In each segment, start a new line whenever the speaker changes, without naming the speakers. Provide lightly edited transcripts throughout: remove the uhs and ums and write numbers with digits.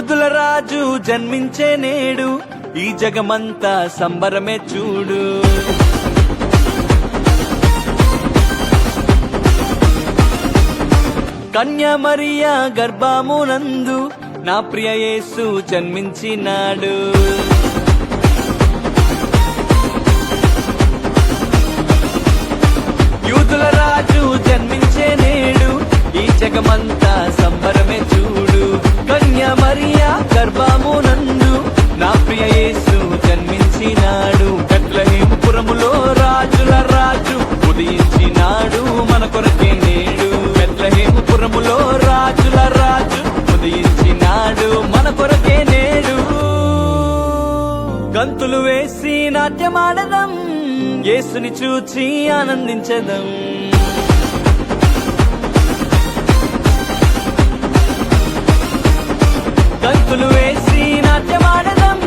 యూదుల రాజు జన్మించే నేడు, ఈ జగమంతా సంబరమే చూడు. కన్య మరియా గర్భమునందు నా ప్రియ యేసు జన్మించినాడు. యూదుల రాజు జన్మించే నేడు, ఈ జగమంతా సంబరమే చూడు. కన్య మరియా గర్భమునందు నా ప్రియ యేసు జన్మించినాడు. బెత్లెహేముపురములో రాజుల రాజు ఉదయించినాడు మన కొరకే నేడు. బెత్లెహేముపురములో రాజుల రాజు ఉదయించినాడు మన కొరకే నేడు. గంతులు వేసి నాట్యమాడదం, యేసుని చూచి ఆనందించదం. గంతులు వేసి నాట్యమాడదం,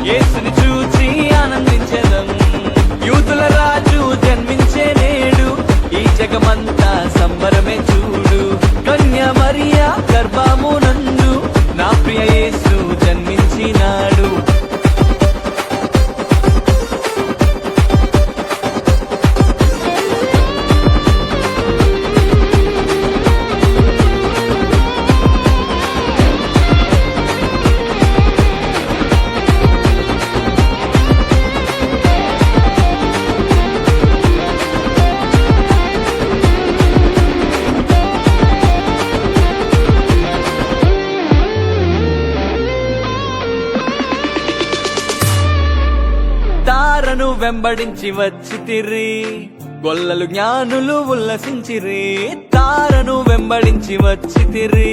యేసుని చూచి ఆనందించదం. యూదుల రాజు జన్మించే నేడు, ఈ జగమంతా సంబరమే చూడు. కన్య మరియా గర్భమునందు నా ప్రియ యేసు జన్మించినాడు. తారను వెంబడించి వచ్చితిరి, గొల్లలు జ్ఞానులు ఉల్లసించిరి. తారను వెంబడించి వచ్చితిరి,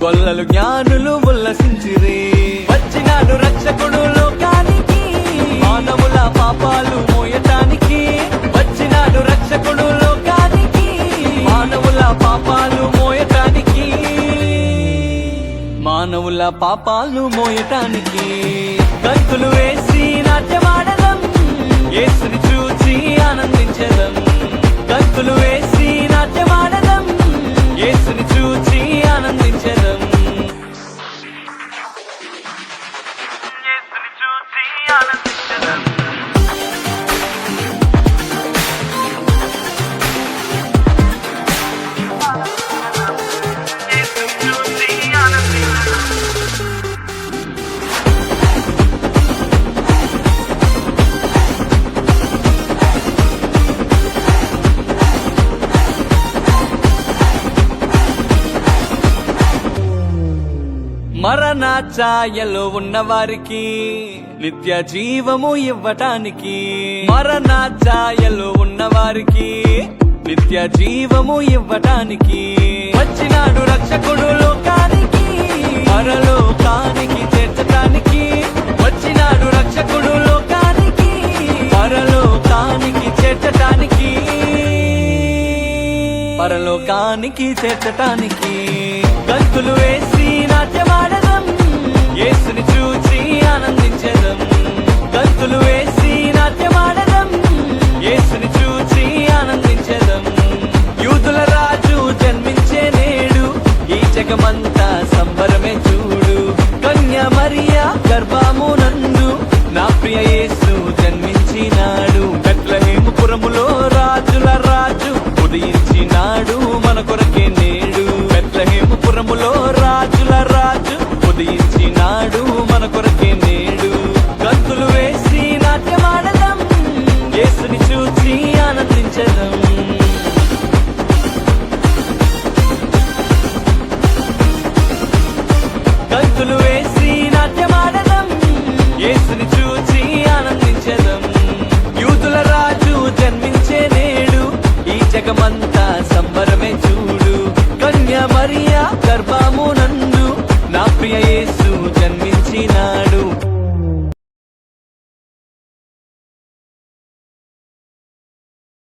గొల్లలు జ్ఞానులు ఉల్లసించిరి. వచ్చినాడు రక్షకుడు లోకానికి, మానవుల పాపాలు మోయటానికి. వచ్చినాడు రక్షకుడు లోకానికి, మానవుల పాపాలు మోయటానికి. మానవుల పాపాలు మోయటానికి. గంతులు వేసి నాట్యమాడదం, యేసుని చూచి ఆనందించదం. గంతులు వేసి నాట్యమాడదం, యేసుని చూచి ఆనందించదం. యేసుని చూచి ఆనందించదం. మరణ ఛాయలో ఉన్నవారికి నిత్య జీవము ఇవ్వటానికి. మరణ ఛాయలో ఉన్నవారికి నిత్య జీవము ఇవ్వటానికి. వచ్చినాడు రక్షకుడు లోకానికి, పరలోకానికి చేర్చటానికి. వచ్చినాడు రక్షకుడు లోకానికి, పరలోకానికి చేర్చటానికి. పరలోకానికి చేర్చటానికి. గంతులు వేసి నాట్యమాడదం, యేసుని చూచి ఆనందించదం. గంతులు వేసి నాట్యమాడదం, యేసుని చూచి ఆనందించదం. యూదుల రాజు జన్మించే నేడు, ఈ జగమంతా సంబరమే చూడు. కన్య మరియా గర్భమునందు నా ప్రియ యేసు జన్మించినాడు. బెత్లెహేముపురములో రాజుల రాజు ఉదయించినాడు మన కొరకే నేడు. బెత్లెహేముపురములో రాజుల రాజు ఉదయించినాడు మన కొరకే నేడు. గంతులు వేసి నాట్యమాడదం, యేసుని చూచి ఆనందించదం. గంతులు వేసి నాట్యమాడదం, యేసుని చూచి ఆనందించదం. యూదుల రాజు జన్మించే నేడు, ఈ జగమంతా